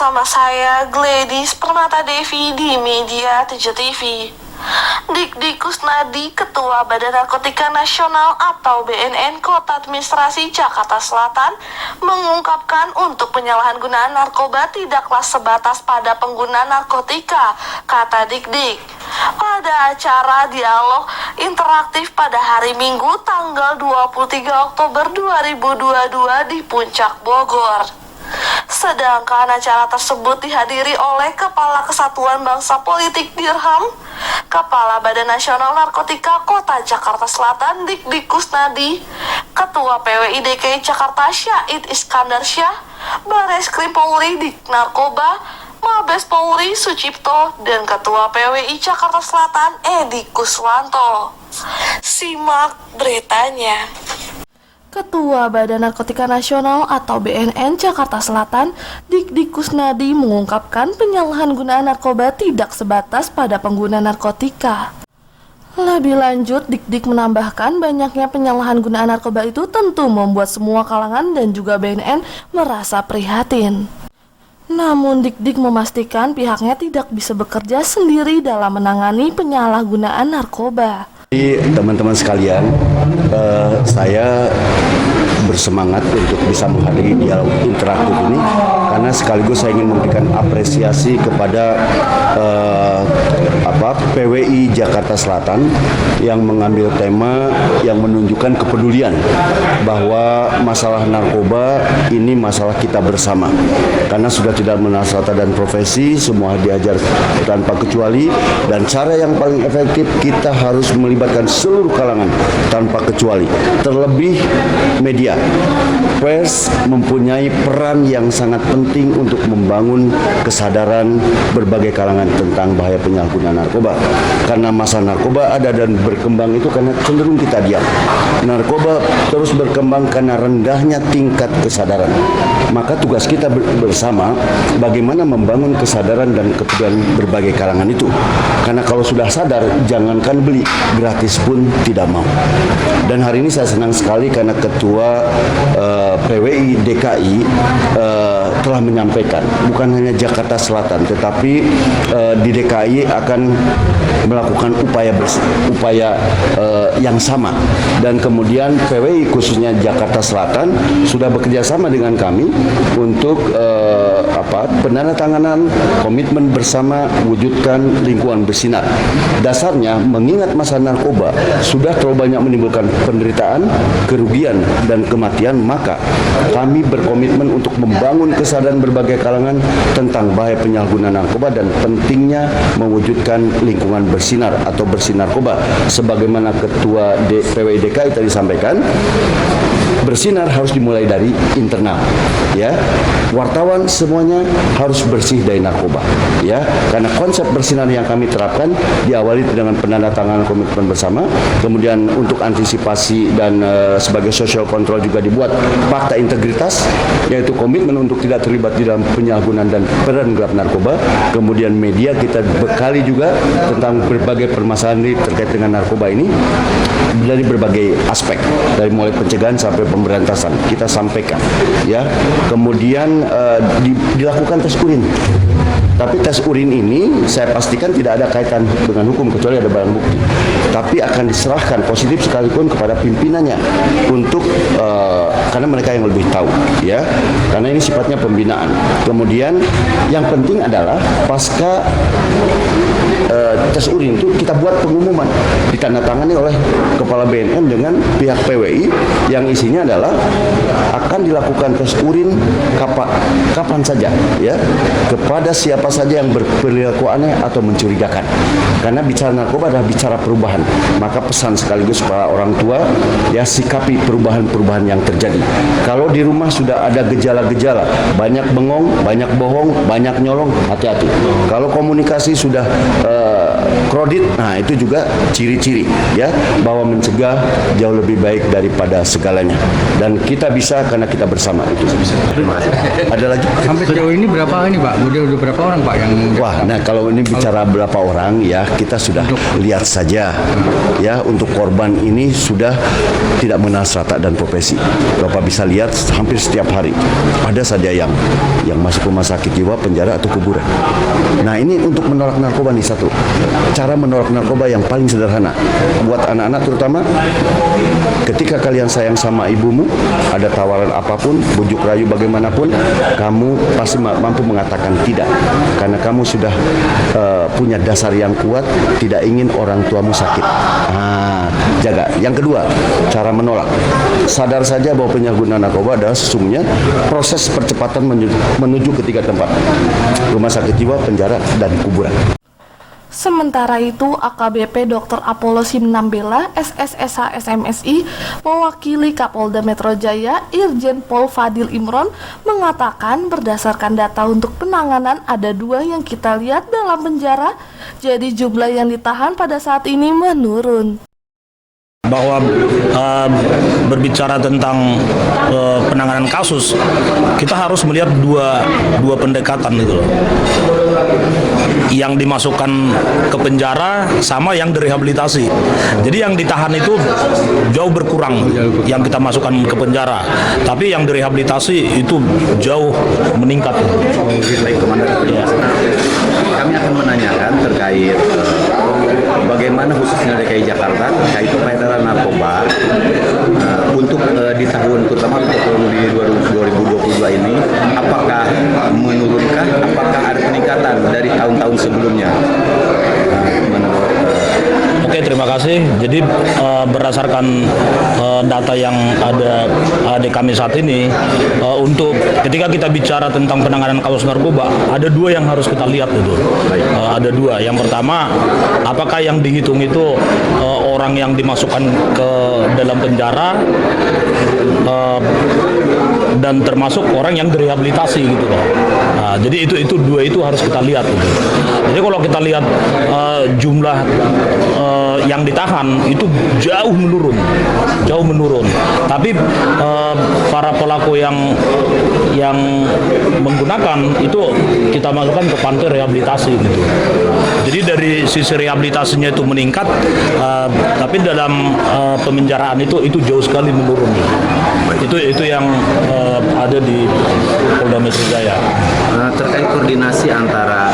bersama saya Gladys Permata Devi di Media 7 TV. Dik Kusnadi, Ketua Badan Narkotika Nasional atau BNN Kota Administrasi Jakarta Selatan, mengungkapkan untuk penyalahgunaan narkoba tidaklah sebatas pada pengguna narkotika, kata Dik. Pada acara dialog interaktif pada hari Minggu tanggal 23 Oktober 2022 di Puncak Bogor. Sedangkan acara tersebut dihadiri oleh Kepala Kesatuan Bangsa Politik Dirham, Kepala Badan Nasional Narkotika Kota Jakarta Selatan Dik Kusnadi, Ketua PWI DKI Jakarta Syahid Iskandar Syah, Bareskrim Polri Dik Narkoba, Mabes Polri Sucipto, dan Ketua PWI Jakarta Selatan Edi Kuswanto. Simak beritanya. Ketua Badan Narkotika Nasional atau BNN Jakarta Selatan, Dik Kusnadi mengungkapkan penyalahgunaan narkoba tidak sebatas pada pengguna narkotika. Lebih lanjut, Dik menambahkan banyaknya penyalahgunaan narkoba itu tentu membuat semua kalangan dan juga BNN merasa prihatin. Namun Dik memastikan pihaknya tidak bisa bekerja sendiri dalam menangani penyalahgunaan narkoba. Teman-teman sekalian, saya bersemangat untuk bisa menghadiri dialog interaktif ini karena sekaligus saya ingin memberikan apresiasi kepada PWI Jakarta Selatan yang mengambil tema yang menunjukkan kepedulian bahwa masalah narkoba ini masalah kita bersama, karena sudah tidak mengenal strata dan profesi, semua diajar tanpa kecuali, dan cara yang paling efektif kita harus melibatkan seluruh kalangan tanpa kecuali, terlebih media. Pers mempunyai peran yang sangat penting untuk membangun kesadaran berbagai kalangan tentang bahaya penyalahgunaan narkoba. Karena masa narkoba ada dan berkembang itu karena cenderung kita diam. Narkoba terus berkembang karena rendahnya tingkat kesadaran. Maka tugas kita bersama bagaimana membangun kesadaran dan kepedulian berbagai kalangan itu. Karena kalau sudah sadar, jangankan beli, gratis pun tidak mau. Dan hari ini saya senang sekali karena Ketua PWI DKI telah menyampaikan, bukan hanya Jakarta Selatan, tetapi di DKI akan melakukan upaya yang sama, dan kemudian PWI khususnya Jakarta Selatan sudah bekerja sama dengan kami untuk penandatanganan komitmen bersama wujudkan lingkungan bersinar. Dasarnya mengingat masa narkoba sudah terlalu banyak menimbulkan penderitaan, kerugian, dan kematian, maka kami berkomitmen untuk membangun kesadaran berbagai kalangan tentang bahaya penyalahgunaan narkoba dan pentingnya mewujudkan lingkungan bersinar atau bersih narkoba. Sebagaimana Ketua PWI DKI tadi sampaikan, bersinar harus dimulai dari internal, ya. Wartawan semuanya harus bersih dari narkoba, ya. Karena konsep bersinar yang kami terapkan diawali dengan penandatanganan komitmen bersama, kemudian untuk antisipasi dan sebagai social control juga dibuat fakta integritas, yaitu komitmen untuk tidak terlibat di dalam penyalahgunaan dan peredaran gelap narkoba. Kemudian media kita bekali juga tentang berbagai permasalahan terkait dengan narkoba ini dari berbagai aspek, dari mulai pencegahan sampai pemberantasan kita sampaikan, ya. Kemudian dilakukan tes urin. Tapi tes urin ini saya pastikan tidak ada kaitan dengan hukum kecuali ada barang bukti. Tapi akan diserahkan positif sekalipun kepada pimpinannya untuk karena mereka yang lebih tahu, ya. Karena ini sifatnya pembinaan. Kemudian yang penting adalah pasca tes urin itu kita buat pengumuman ditandatangani oleh Kepala BNN dengan pihak PWI yang isinya adalah akan dilakukan tes urin kapan saja, ya, kepada siapa saja yang berperilaku aneh atau mencurigakan. Karena bicara narkoba adalah bicara perubahan, maka pesan sekaligus para orang tua, ya, sikapi perubahan-perubahan yang terjadi. Kalau di rumah sudah ada gejala-gejala, banyak bengong, banyak bohong, banyak nyolong, hati-hati. Kalau komunikasi sudah kredit, nah itu juga ciri-ciri, ya, bahwa mencegah jauh lebih baik daripada segalanya. Dan kita bisa karena kita bersama itu. Ada lagi? Sampai sejauh ini berapa ini Pak? Udah berapa orang orang Pak yang Wah, nah kalau ini bicara berapa orang ya kita sudah lihat saja ya untuk korban ini sudah tidak mengenal strata dan profesi. Bapak bisa lihat hampir setiap hari ada saja yang masuk rumah sakit jiwa, penjara atau kuburan. Nah ini untuk menolak narkoba nih satu. Cara menolak narkoba yang paling sederhana buat anak-anak terutama ketika kalian sayang sama ibumu, ada tawaran apapun, bujuk rayu bagaimanapun, kamu pasti mampu mengatakan tidak karena kamu sudah punya dasar yang kuat tidak ingin orang tuamu sakit. Jaga. Yang kedua, cara menolak. Sadar saja bahwa penyalahgunaan narkoba adalah sesungguhnya proses percepatan menuju ketiga tempat: rumah sakit jiwa, penjara, dan kuburan. Sementara itu, AKBP Dr. Apollo Simnambela, SSSH SMSI, mewakili Kapolda Metro Jaya, Irjen Pol Fadil Imron, mengatakan berdasarkan data untuk penanganan ada 2 yang kita lihat dalam penjara, jadi jumlah yang ditahan pada saat ini menurun. Bahwa berbicara tentang penanganan kasus, kita harus melihat dua pendekatan gitu loh. Yang dimasukkan ke penjara sama yang direhabilitasi. Jadi yang ditahan itu jauh berkurang yang kita masukkan ke penjara, tapi yang direhabilitasi itu jauh meningkat. Baik, Komandan. Ya. Kami akan menanyakan terkait bagaimana khususnya DKI Jakarta terkait peredaran narkoba untuk di tahun terutama untuk tahun di 2022 ini, apakah menurunkah, apakah ada peningkatan dari tahun-tahun sebelumnya? Oke, terima kasih. Jadi berdasarkan data yang ada di kami saat ini, untuk ketika kita bicara tentang penanganan kasus narkoba, ada 2 yang harus kita lihat itu. Ada 2. Yang pertama, apakah yang dihitung itu orang yang dimasukkan ke dalam penjara dan termasuk orang yang direhabilitasi gitu loh. Nah, jadi itu 2 itu harus kita lihat gitu. Jadi kalau kita lihat jumlah yang ditahan itu jauh menurun. Tapi para pelaku yang menggunakan itu kita masukkan ke panti rehabilitasi gitu. Jadi dari sisi rehabilitasinya itu meningkat, tapi dalam pemenjaraan itu jauh sekali menurun. Itu yang ada di Polda Metro Jaya. Terkait koordinasi antara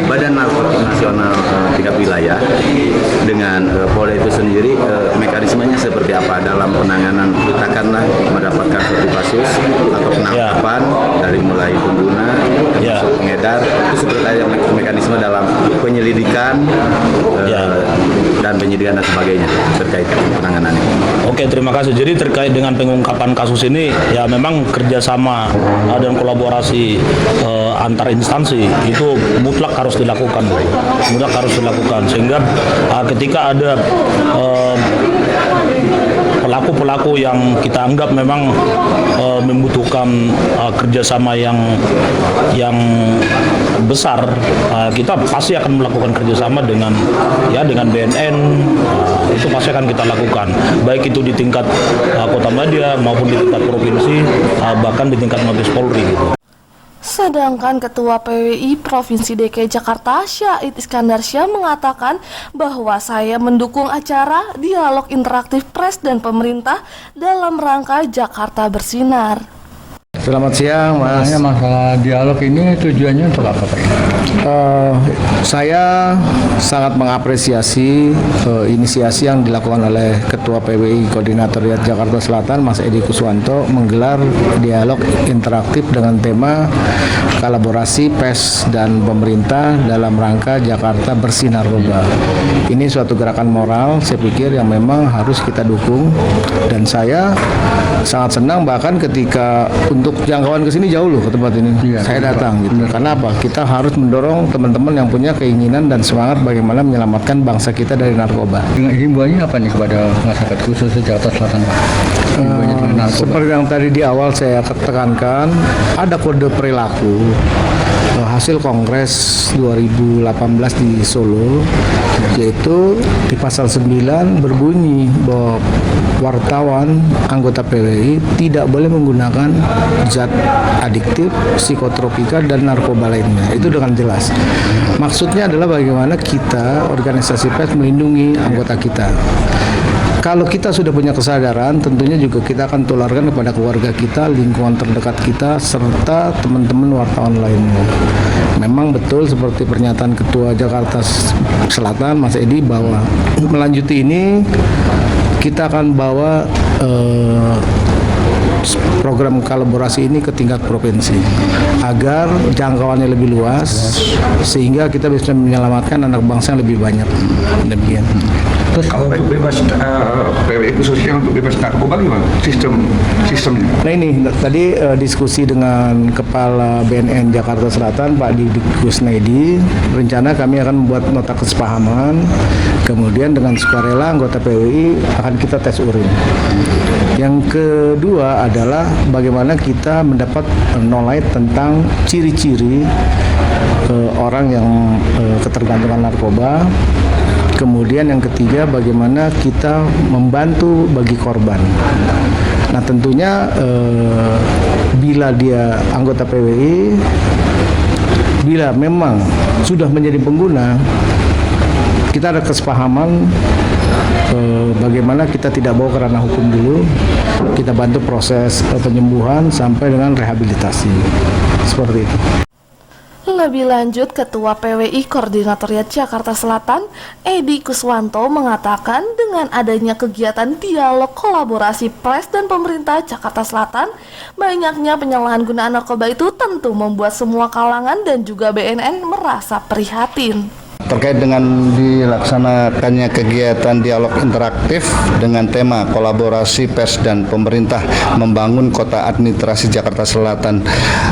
Badan Narkotika Nasional tingkat wilayah dengan Polda itu sendiri, mekanismenya seperti apa dalam penanganan, katakanlah mendapatkan satu kasus atau penangkapan dari mulai pengguna, pengedar, itu seperti apa mekanisme dalam penyelidikan dan penyidikan dan sebagainya terkait penanganannya. Oke, terima kasih. Jadi terkait dengan pengungkapan kasus ini, ya memang kerjasama dan kolaborasi antar instansi itu mutlak harus dilakukan, sehingga ketika ada pelaku-pelaku yang kita anggap memang membutuhkan kerjasama yang besar, kita pasti akan melakukan kerjasama dengan BNN, itu pasti akan kita lakukan, baik itu di tingkat Kota Madia maupun di tingkat provinsi, bahkan di tingkat Mabes Polri gitu. Sedangkan Ketua PWI Provinsi DKI Jakarta, Syahid Iskandar Syah, mengatakan bahwa saya mendukung acara dialog interaktif pers dan pemerintah dalam rangka Jakarta Bersinar. Selamat siang, Mas. Masalah dialog ini tujuannya untuk apa, Pak? Saya sangat mengapresiasi inisiasi yang dilakukan oleh Ketua PWI Koordinatoriat Jakarta Selatan, Mas Edi Kuswanto, menggelar dialog interaktif dengan tema kolaborasi PES dan pemerintah dalam rangka Jakarta Bersih Narkoba. Ini suatu gerakan moral, saya pikir, yang memang harus kita dukung, dan saya sangat senang bahkan ketika untuk jangkauan ke sini jauh loh ke tempat ini. Saya datang gitu. Karena apa? Kita harus mendorong teman-teman yang punya keinginan dan semangat bagaimana menyelamatkan bangsa kita dari narkoba. Himbauannya apa nih kepada masyarakat khusus Jakarta Selatan, Pak? Seperti yang tadi di awal saya tekankan, ada kode perilaku hasil Kongres 2018 di Solo, yaitu di pasal 9 berbunyi bahwa wartawan anggota PWI tidak boleh menggunakan zat adiktif, psikotropika, dan narkoba lainnya. Itu dengan jelas. Maksudnya adalah bagaimana kita, organisasi pers, melindungi anggota kita. Kalau kita sudah punya kesadaran, tentunya juga kita akan tularkan kepada keluarga kita, lingkungan terdekat kita, serta teman-teman wartawan lainnya. Memang betul seperti pernyataan Ketua Jakarta Selatan, Mas Edi, bahwa melanjuti ini kita akan bawa program kolaborasi ini ke tingkat provinsi agar jangkauannya lebih luas sehingga kita bisa menyelamatkan anak bangsa yang lebih banyak. Demikian. Terus kalau untuk bebas PWI khususnya untuk bebas narkoba gimana sistemnya? Nah ini tadi diskusi dengan Kepala BNN Jakarta Selatan Pak Didik Kusnedi, rencana kami akan membuat nota kesepahaman, kemudian dengan sukarela anggota PWI akan kita tes urin. Yang kedua adalah bagaimana kita mendapat knowledge tentang ciri-ciri orang yang ketergantungan narkoba. Kemudian yang ketiga, bagaimana kita membantu bagi korban. Nah tentunya bila dia anggota PWI, bila memang sudah menjadi pengguna, kita ada kesepahaman bagaimana kita tidak bawa ke ranah hukum dulu, kita bantu proses penyembuhan sampai dengan rehabilitasi. Seperti itu. Lebih lanjut, Ketua PWI Koordinatoriat Jakarta Selatan, Edi Kuswanto, mengatakan dengan adanya kegiatan dialog kolaborasi pers dan pemerintah Jakarta Selatan, banyaknya penyalahan gunaan narkoba itu tentu membuat semua kalangan dan juga BNN merasa prihatin. Terkait dengan dilaksanakannya kegiatan dialog interaktif dengan tema kolaborasi pers dan pemerintah membangun kota administrasi Jakarta Selatan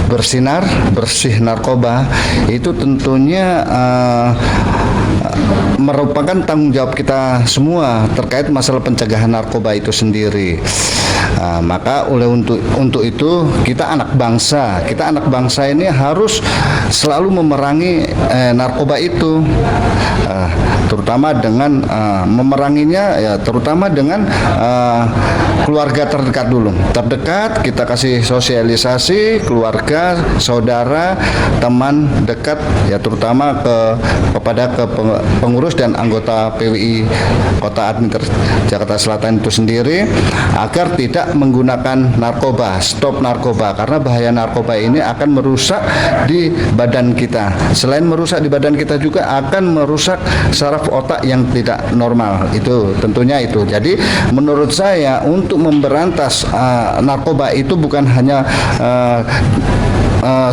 bersinar, bersih narkoba, itu tentunya merupakan tanggung jawab kita semua terkait masalah pencegahan narkoba itu sendiri. Maka untuk itu kita anak bangsa ini harus selalu memerangi narkoba itu, terutama dengan memeranginya ya terutama dengan keluarga terdekat dulu. Terdekat kita kasih sosialisasi, keluarga, saudara, teman dekat ya, terutama kepada pengurus dan anggota PWI Kota Administrasi Jakarta Selatan itu sendiri agar tidak menggunakan narkoba, stop narkoba, karena bahaya narkoba ini akan merusak di badan kita. Selain merusak di badan kita juga akan merusak saraf otak yang tidak normal. Itu tentunya itu. Jadi menurut saya untuk memberantas narkoba itu bukan hanya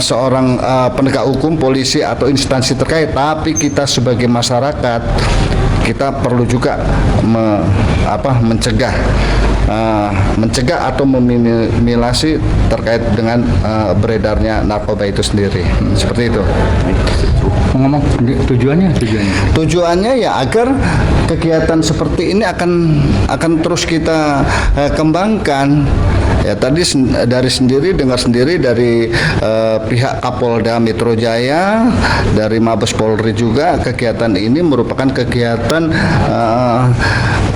seorang penegak hukum, polisi atau instansi terkait, tapi kita sebagai masyarakat kita perlu juga mencegah atau meminimalisasi terkait dengan beredarnya narkoba itu sendiri. Seperti itu. Ngomong tujuannya ya agar kegiatan seperti ini akan terus kita kembangkan. Ya tadi dengar sendiri dari pihak Kapolda Metro Jaya, dari Mabes Polri juga, kegiatan ini merupakan kegiatan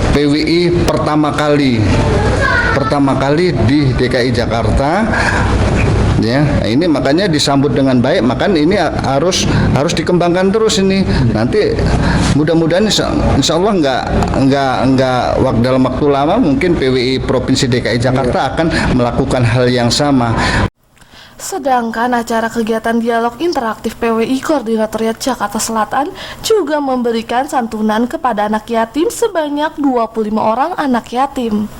PWI pertama kali di DKI Jakarta. Ya, ini makanya disambut dengan baik, maka ini harus dikembangkan terus ini. Nanti mudah-mudahan insya Allah nggak dalam waktu lama mungkin PWI Provinsi DKI Jakarta akan melakukan hal yang sama. Sedangkan acara kegiatan dialog interaktif PWI Koordinatoriat Jakarta Selatan juga memberikan santunan kepada anak yatim sebanyak 25 orang anak yatim.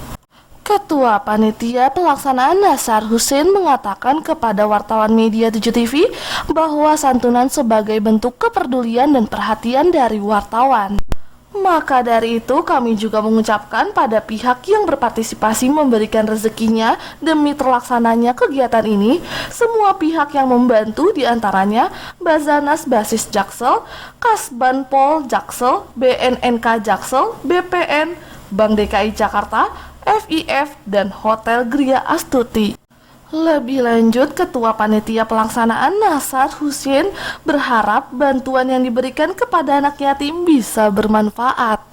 Ketua Panitia Pelaksanaan Nasar Hussein mengatakan kepada wartawan Media 7 TV bahwa santunan sebagai bentuk kepedulian dan perhatian dari wartawan. Maka dari itu kami juga mengucapkan pada pihak yang berpartisipasi memberikan rezekinya demi terlaksananya kegiatan ini, semua pihak yang membantu diantaranya Bazanas Basis Jaksel, Kasban Pol Jaksel, BNNK Jaksel, BPN, Bank DKI Jakarta, FIF, dan Hotel Gria Astuti. Lebih lanjut, Ketua Panitia Pelaksanaan Nasar Husin berharap bantuan yang diberikan kepada anak yatim bisa bermanfaat.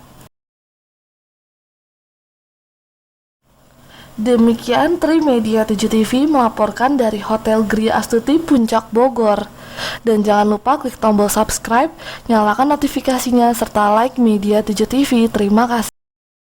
Demikian Trimedia 7 TV melaporkan dari Hotel Gria Astuti, Puncak Bogor. Dan jangan lupa klik tombol subscribe, nyalakan notifikasinya, serta like Media 7 TV. Terima kasih.